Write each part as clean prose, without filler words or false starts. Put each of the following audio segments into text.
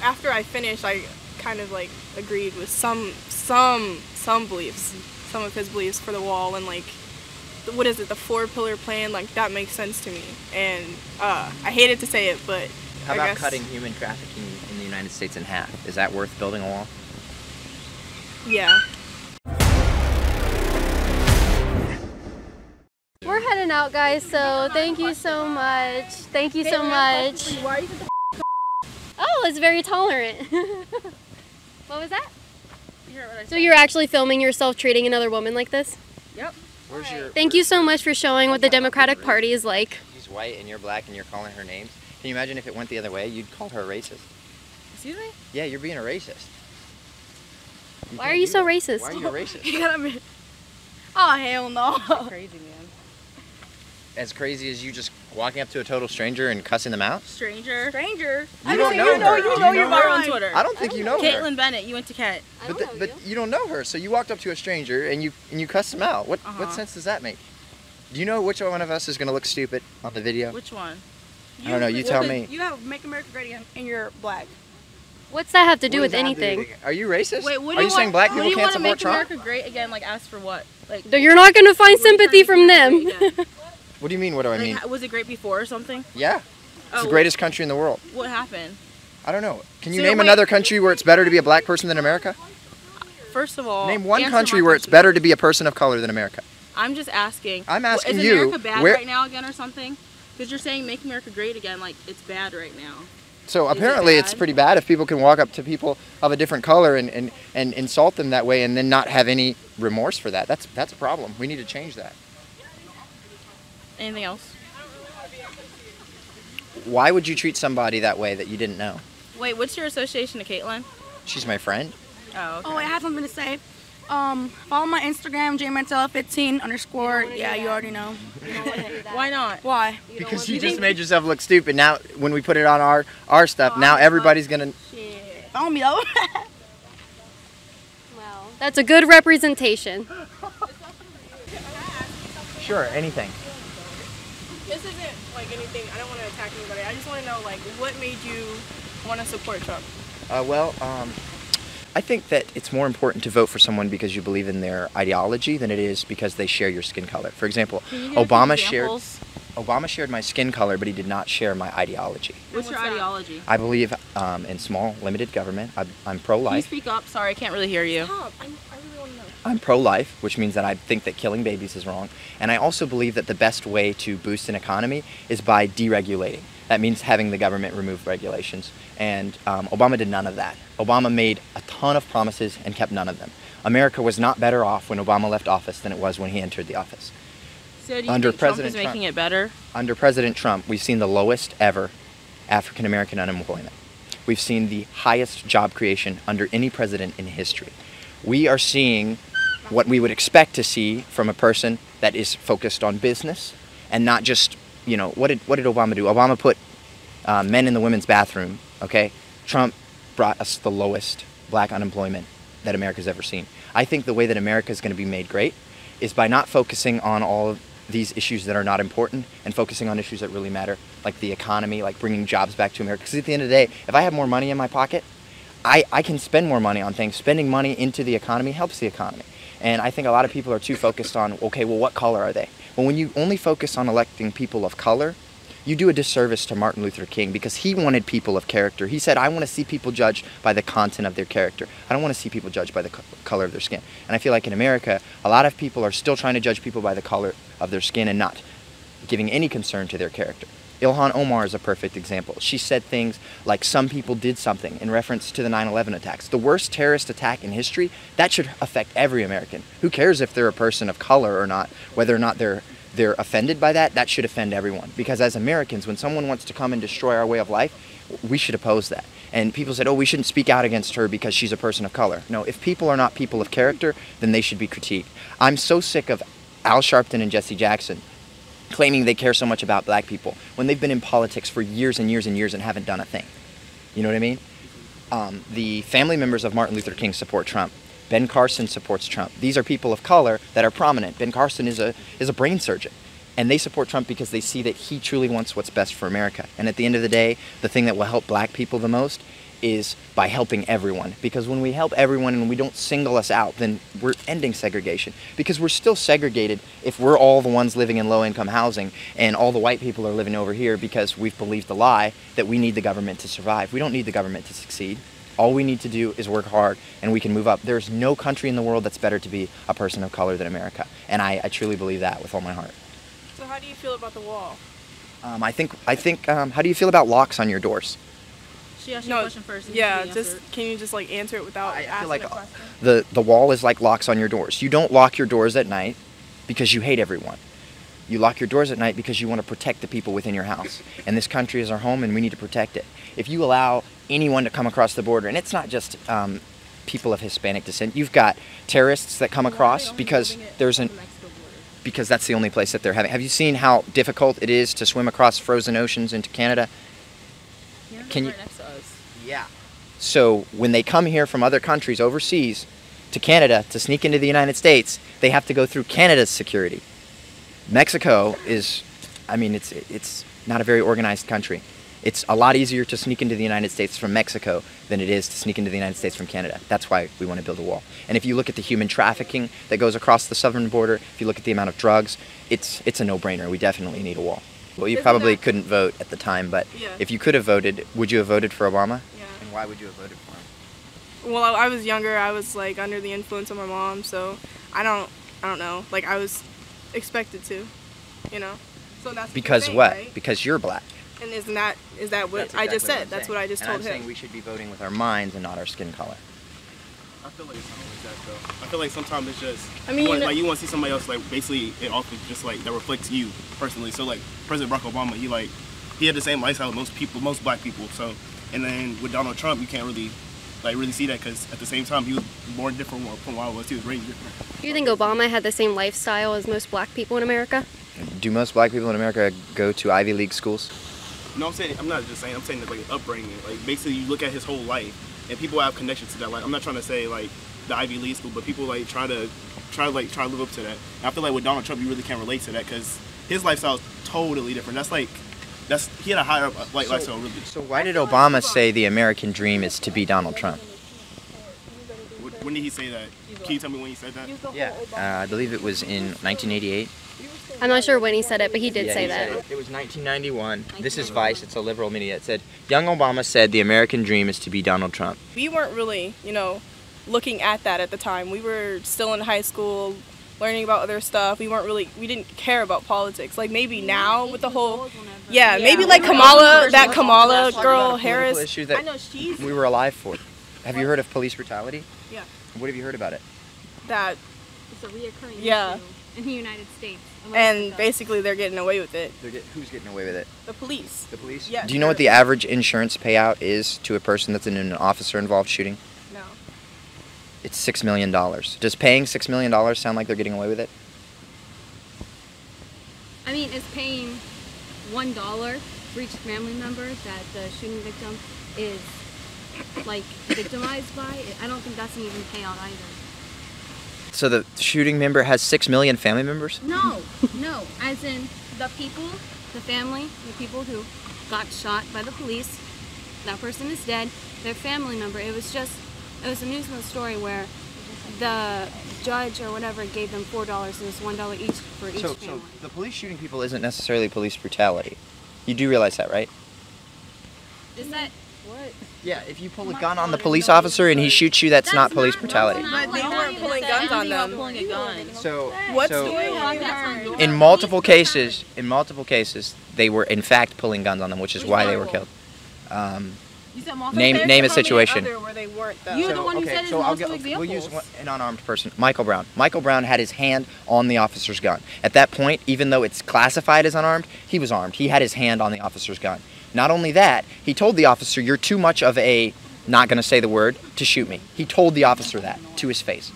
after I finished, I kind of like agreed with some beliefs, some of his beliefs for the wall, and like, what is it, the 4-pillar plan? Like, that makes sense to me, and I hated to say it, but how about cutting human trafficking in the United States in half? Is that worth building a wall? Yeah. We're heading out, guys, so thank you so much. Thank you so much. Oh, it's very tolerant. What was that? So you're actually filming yourself treating another woman like this? Yep. Thank you so much for showing what the Democratic Party is like. She's white and you're black and you're calling her names. Can you imagine if it went the other way? You'd call her a racist. Excuse me? Yeah, you're being a racist. Why are you so racist? Why are you a racist? Oh, hell no. Crazy, man. As crazy as you just walking up to a total stranger and cussing them out? Stranger. You don't know her. You know her on Twitter. I don't think you know her. KAITLIN Bennett, you went to Cat. But you don't know her, so you walked up to a stranger and you cussed them out. What sense does that make? Do you know which one of us is going to look stupid on the video? Which one? I don't know, you tell me. You have Make America Great Again and you're black. What's that have to do with anything? Are you racist? Wait, what are you saying black people can't support Trump? Make America Great Again, like, ask for what? Like, you're not going to find sympathy from them. What do you mean, what do I mean? Was it great before or something? Yeah. It's the greatest country in the world. What happened? I don't know. Can you name another country where it's better to be a black person than America? First of all, name one country where it's better to be a person of color than America. I'm just asking. I'm asking you. Is America bad right now again or something? Because you're saying Make America Great Again, like it's bad right now. So apparently it's pretty bad if people can walk up to people of a different color and insult them that way and then not have any remorse for that. That's a problem. We need to change that. Anything else? Why would you treat somebody that way that you didn't know? Wait, what's your association to KAITLIN? She's my friend. Oh, okay. Oh, I have something to say. Follow my Instagram, jmantella15_. Yeah, you already know. Why not? Why? Because you just made yourself look stupid. Now, when we put it on our stuff, now everybody's gonna. Shit. Follow me though. Wow, that's a good representation. Sure, anything. This isn't like anything. I don't want to attack anybody. I just want to know, like, what made you want to support Trump? I think that it's more important to vote for someone because you believe in their ideology than it is because they share your skin color. For example, Obama shared my skin color, but he did not share my ideology. What's your ideology? I believe in small, limited government. I'm pro-life. Can you speak up? Sorry, I can't really hear you. Stop. I really want to know. I'm pro-life, which means that I think that killing babies is wrong. And I also believe that the best way to boost an economy is by deregulating. That means having the government remove regulations. And Obama did none of that. Obama made a ton of promises and kept none of them. America was not better off when Obama left office than it was when he entered the office. So do you think Trump is making it better? Under President Trump, we've seen the lowest ever African-American unemployment. We've seen the highest job creation under any president in history. We are seeing what we would expect to see from a person that is focused on business and not just, you know, what did Obama do? Obama put men in the women's bathroom, okay? Trump brought us the lowest black unemployment that America's ever seen. I think the way that America is going to be made great is by not focusing on all of these issues that are not important and focusing on issues that really matter, like the economy, like bringing jobs back to America. Because at the end of the day, if I have more money in my pocket, I can spend more money on things. Spending money into the economy helps the economy. And I think a lot of people are too focused on, okay, well, what color are they? Well, when you only focus on electing people of color, you do a disservice to Martin Luther King because he wanted people of character. He said, I want to see people judged by the content of their character. I don't want to see people judged by the color of their skin. And I feel like in America, a lot of people are still trying to judge people by the color of their skin and not giving any concern to their character. Ilhan Omar is a perfect example. She said things like some people did something in reference to the 9/11 attacks. The worst terrorist attack in history, that should affect every American. Who cares if they're a person of color or not, whether or not they're offended by that, that should offend everyone. Because as Americans, when someone wants to come and destroy our way of life, we should oppose that. And people said, oh, we shouldn't speak out against her because she's a person of color. No, if people are not people of character, then they should be critiqued. I'm so sick of Al Sharpton and Jesse Jackson claiming they care so much about black people when they've been in politics for years and years and years and haven't done a thing. You know what I mean? The family members of Martin Luther King support Trump. Ben Carson supports Trump. These are people of color that are prominent. Ben Carson is a brain surgeon. And they support Trump because they see that he truly wants what's best for America. And at the end of the day, the thing that will help black people the most is by helping everyone. Because when we help everyone and we don't single us out, then we're ending segregation. Because we're still segregated if we're all the ones living in low-income housing and all the white people are living over here because we've believed the lie that we need the government to survive. We don't need the government to succeed. All we need to do is work hard and we can move up. There's no country in the world that's better to be a person of color than America. And I truly believe that with all my heart. So how do you feel about the wall? I think. How do you feel about locks on your doors? She asked you a question first. Yeah, can you just like answer it without I asking feel like a question? the wall is like locks on your doors. You don't lock your doors at night because you hate everyone. You lock your doors at night because you want to protect the people within your house. And this country is our home and we need to protect it. If you allow anyone to come across the border, and it's not just people of Hispanic descent, you've got terrorists that come across because because that's the only place that they're having. Have you seen how difficult it is to swim across frozen oceans into Canada? Can you? Right next to us. Yeah. So when they come here from other countries overseas to Canada to sneak into the United States, they have to go through Canada's security. Mexico is, I mean, it's not a very organized country. It's a lot easier to sneak into the United States from Mexico than it is to sneak into the United States from Canada. That's why we want to build a wall. And if you look at the human trafficking that goes across the southern border, if you look at the amount of drugs, it's a no-brainer. We definitely need a wall. Well, you probably couldn't vote at the time, but if you could have voted, would you have voted for Obama? Yeah. And why would you have voted for him? Well, I was younger. I was like under the influence of my mom, so I don't know. Like I was expected to, you know. So that's because thing, what? right? Because you're black. And is that what That's I just exactly said? I'm That's saying. what I just And told I'm him. saying we should be voting with our minds and not our skin color. I feel like it's not always that though. I feel like sometimes it's just I mean, you want to see somebody else like basically it also just like that reflects you personally. So like President Barack Obama, he had the same lifestyle as most black people. So and then with Donald Trump, you can't really see that because at the same time he was born different from what I was. He was raised different. Do you think Obama had the same lifestyle as most black people in America? Do most black people in America go to Ivy League schools? No, I'm saying that like upbringing. Like basically you look at his whole life and people have connections to that. Like I'm not trying to say like the Ivy League school, but people like try to live up to that. And I feel like with Donald Trump, you really can't relate to that because his lifestyle is totally different. He had a higher lifestyle. Really. So why did Obama say the American dream is to be Donald Trump? When did he say that? Can you tell me when he said that? Yeah, I believe it was in 1988. I'm not sure when he said it, but he did say that. It was 1991. This is Vice. It's a liberal media. It said, young Obama said the American dream is to be Donald Trump. We weren't really, looking at that at the time. We were still in high school, learning about other stuff. We didn't care about politics. Like maybe now with the whole, maybe like Kamala girl, Harris. Issue that I know we were alive for. Have you heard of police brutality? Yeah. What have you heard about it? That. It's a reoccurring issue in the United States. And basically they're getting away with it. Who's getting away with it? The police. The police? Yeah. Do you know what the average insurance payout is to a person that's in an officer-involved shooting? No. It's $6 million. Does paying $6 million sound like they're getting away with it? I mean, is paying $1 for each family member that the shooting victim is like victimized by? I don't think that's an even payout either. So the shooting member has 6 million family members? No, as in the people who got shot by the police, that person is dead, their family member. It was a news story where the judge or whatever gave them $4 and it's $1 each for each family. So the police shooting people isn't necessarily police brutality. You do realize that, right? Is that what? Yeah, if you pull a gun on the police officer and he shoots you, that's not police brutality. But they weren't pulling guns on them. So In multiple cases, they were in fact pulling guns on them, which is why they were killed. Name a situation. Where they weren't, though. You're the one who said it in multiple examples. We'll use an unarmed person. Michael Brown. Michael Brown had his hand on the officer's gun. At that point, even though it's classified as unarmed, he was armed. He had his hand on the officer's gun. Not only that, he told the officer, you're too much of a, not going to say the word, to shoot me. He told the officer that to his face.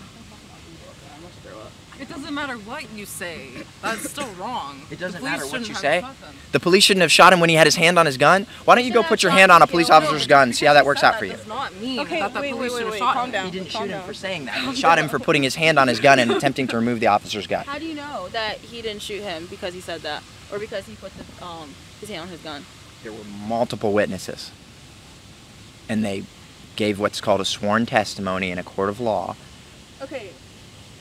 It doesn't matter what you say. That's still wrong. It doesn't matter what you say. The police shouldn't have shot him when he had his hand on his gun. Why don't you go put your hand on a police officer's gun and see how that works out for you? That does not mean Okay, that the police should have shot calm him. down. He didn't shoot him for saying that. He shot him for putting his hand on his gun and attempting to remove the officer's gun. How do you know that he didn't shoot him because he said that, or because he put his hand on his gun? There were multiple witnesses. and they gave what's called a sworn testimony in a court of law. Okay,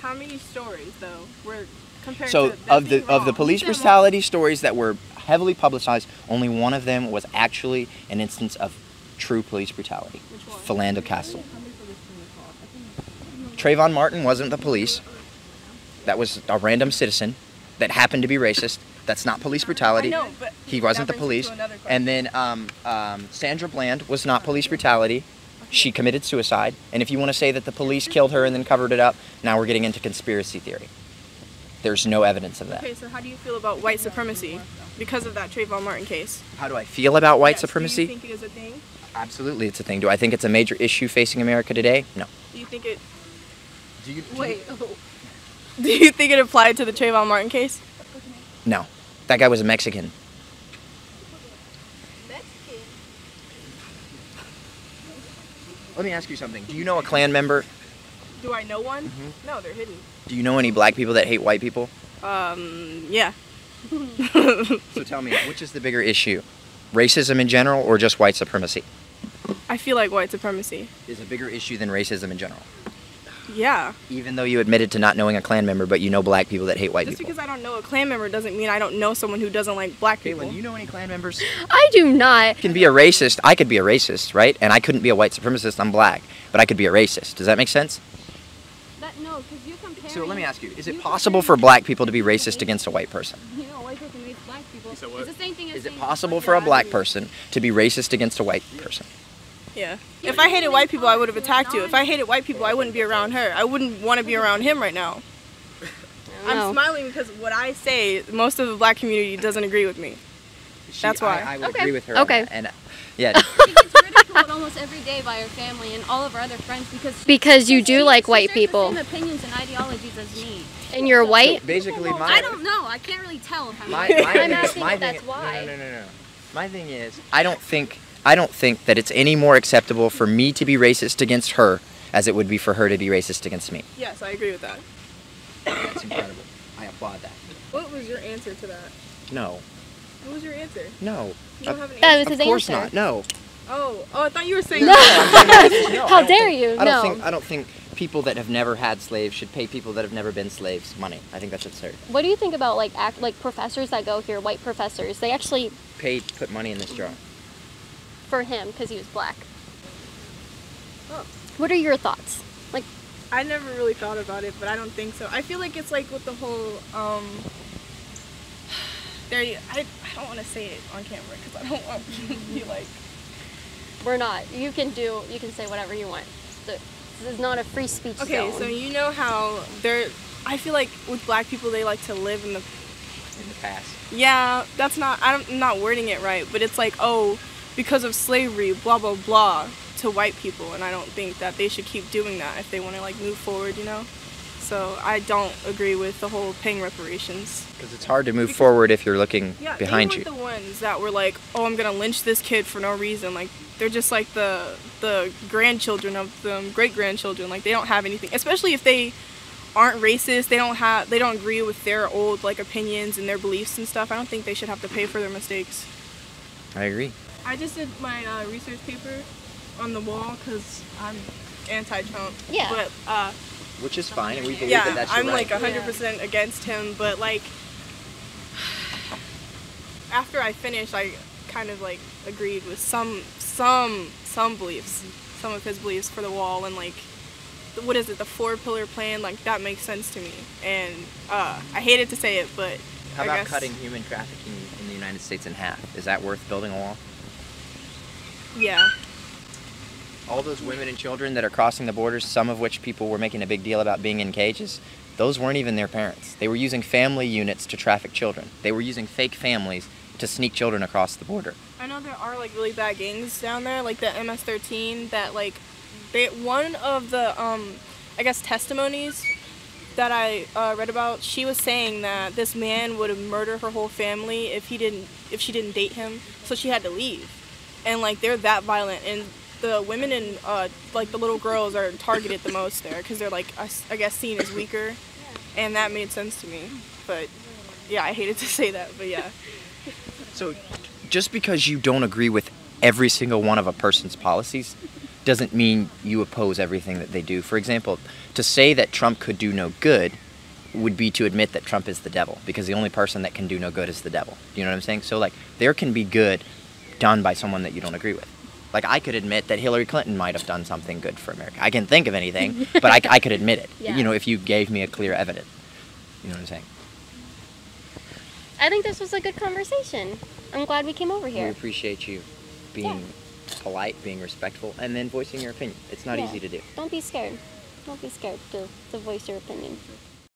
how many stories though were compared So to that of the being wrong? police brutality stories that were heavily publicized, only one of them was actually an instance of true police brutality. Which one? Philando Castle. Trayvon Martin wasn't the police. That was a random citizen that happened to be racist. That's not police brutality. I know, but He wasn't the that brings police. me to another question. And then Sandra Bland was not police brutality. She committed suicide. And if you want to say that the police killed her and then covered it up, now we're getting into conspiracy theory. There's no evidence of that. Okay, so how do you feel about white supremacy because of that Trayvon Martin case? How do I feel about white Yes, supremacy? Do you think it is a thing? Absolutely, it's a thing. Do I think it's a major issue facing America today? No. Do you think it? Wait. Do you think it applied to the Trayvon Martin case? No. That guy was a Mexican. Let me ask you something. Do you know a Klan member? Do I know one? No, they're hidden. Do you know any black people that hate white people? Yeah. So tell me, which is the bigger issue? Racism in general or just white supremacy? I feel like white supremacy. Is a bigger issue than racism in general. Yeah. Even though you admitted to not knowing a Klan member, but you know black people that hate white Just people. because I don't know a Klan member doesn't mean I don't know someone who doesn't like black people. Caitlin, do you know any Klan members? I do not. Can be a racist. I could be a racist, right? And I couldn't be a white supremacist. I'm black, but I could be a racist. Does that make sense? No, because you compare. So let me ask you: is it possible for black people to be racist against a white person? You know, a white person hates black people. said what? It's the same thing as Is it saying possible black for a people- black person to be racist against a white person? Yeah. If I hated white people, I would have attacked you. If I hated white people, I wouldn't be around her. I wouldn't want to be around him right now. I'm No. smiling because what I say, most of the black community doesn't agree with me. That's why. I would Okay. agree with her. Okay. On that. And yeah, She gets ridiculed almost every day by her family and all of our other friends because you do like white She shares people the same opinions and ideologies as me. and you're white. basically my. I don't know. I can't really tell if I'm My, white. my I'm thing, asking my if thing, that's why. No. My thing is, I don't think that it's any more acceptable for me to be racist against her as it would be for her to be racist against me. Yes, I agree with that. That's incredible. I applaud that. What was your answer to that? No. What was your answer? No. You don't have an That answer? was Of his course answer. not. No. Oh, I thought you were saying No. No, How I don't dare think- you? I don't No. think I don't think people that have never had slaves should pay people that have never been slaves money. I think that's absurd. What do you think about like professors that go here, white professors? They actually Put money in this jar. for him because he was black. Oh. What are your thoughts? Like, I never really thought about it, but I don't think so. I feel like it's like with the whole I don't want to say it on camera because I don't want to be like. we're not. You can say whatever you want. This is not a free speech Okay, zone. so you know how I feel like with black people they like to live in the. In the past. Yeah, that's not. I'm not wording it right, but it's like, oh, because of slavery, blah blah blah, to white people, and I don't think that they should keep doing that if they want to like move forward, you know. So I don't agree with the whole paying reparations. Because it's hard to move forward if you're looking Yeah, behind they you. weren't the ones that were like, oh, I'm gonna lynch this kid for no reason. Like they're just like the grandchildren of them, great grandchildren. Like they don't have anything, especially if they aren't racist. They don't agree with their old like opinions and their beliefs and stuff. I don't think they should have to pay for their mistakes. I agree. I just did my research paper on the wall because I'm anti-Trump. Yeah. But Which is fine, and we believe yeah, that that's your I'm right. like 100% against him. But like after I finished, I kind of like agreed with some beliefs, some of his beliefs for the wall, and like what is it, the 4-pillar plan? Like that makes sense to me, and I hated to say it, but How I about guess, cutting human trafficking in the United States in half? Is that worth building a wall? Yeah. All those women and children that are crossing the borders, some of which people were making a big deal about being in cages, those weren't even their parents. They were using family units to traffic children. They were using fake families to sneak children across the border. I know there are like really bad gangs down there, like the MS-13 that like one of the I guess testimonies that I read about, she was saying that this man would murder her whole family if she didn't date him, so she had to leave. And like they're that violent, and the women and like the little girls are targeted the most there because they're like I guess seen as weaker, and that made sense to me. But yeah, I hated to say that, but yeah. So just because you don't agree with every single one of a person's policies doesn't mean you oppose everything that they do. For example, to say that Trump could do no good would be to admit that Trump is the devil, because the only person that can do no good is the devil. You know what I'm saying? So like, there can be good done by someone that you don't agree with. Like, I could admit that Hillary Clinton might have done something good for America. I can't think of anything, but I could admit it. Yeah. You know, if you gave me a clear evidence. You know what I'm saying? I think this was a good conversation. I'm glad we came over We here. appreciate you being polite, being respectful, and then voicing your opinion. It's not Yeah. easy to do. Don't be scared. Don't be scared to voice your opinion.